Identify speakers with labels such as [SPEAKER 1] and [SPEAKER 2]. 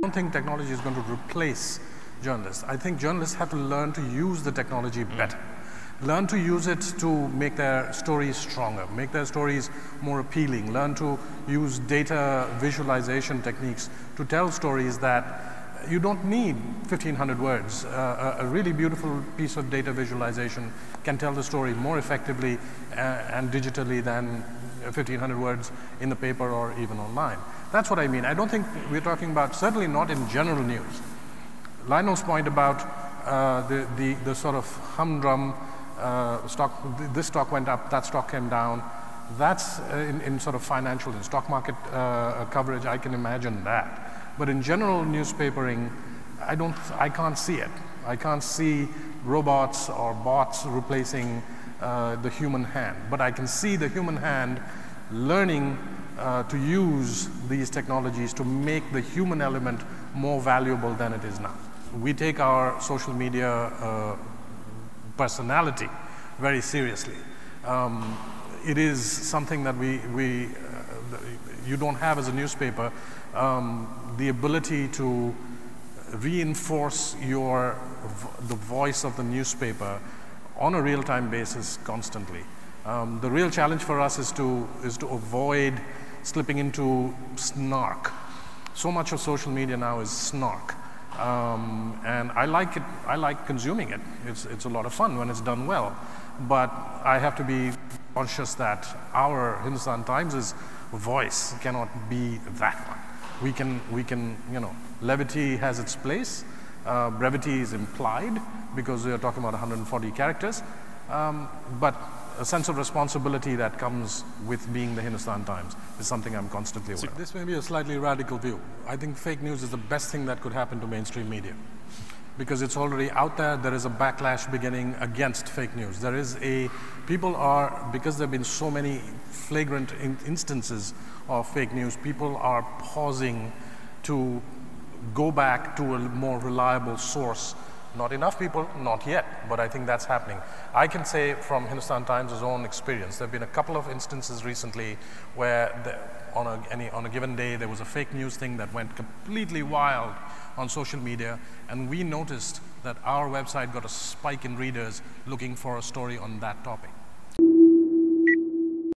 [SPEAKER 1] don't think technology is going to replace journalists. I think journalists have to learn to use the technology better. Learn to use it to make their stories stronger, make their stories more appealing, learn to use data visualization techniques to tell stories that you don't need 1,500 words. A really beautiful piece of data visualization can tell the story more effectively and digitally than 1,500 words in the paper or even online. That's what I mean. I don't think we're talking about, certainly not in general news. Lionel's point about the sort of humdrum stock, this stock went up, that stock came down, that's in sort of financial and stock market coverage, I can imagine that. But in general newspapering, I can't see it. I can't see robots or bots replacing the human hand. But I can see the human hand learning to use these technologies to make the human element more valuable than it is now. We take our social media personality very seriously. It is something that you don't have as a newspaper, the ability to reinforce the voice of the newspaper on a real-time basis constantly. The real challenge for us is to avoid slipping into snark. So much of social media now is snark. And I like it. I like consuming it. It's a lot of fun when it's done well. But I have to be conscious that our Hindustan Times' voice cannot be that one. We can, levity has its place. Brevity is implied because we are talking about 140 characters. But a sense of responsibility that comes with being the Hindustan Times is something I'm constantly aware of. This may be a slightly radical view. I think fake news is the best thing that could happen to mainstream media because it's already out there. There is a backlash beginning against fake news. because there have been so many flagrant instances of fake news, people are pausing to go back to a more reliable source. Not enough people, not yet, but I think that's happening. I can say from Hindustan Times' own experience, there have been a couple of instances recently where on a given day there was a fake news thing that went completely wild on social media, and we noticed that our website got a spike in readers looking for a story on that topic.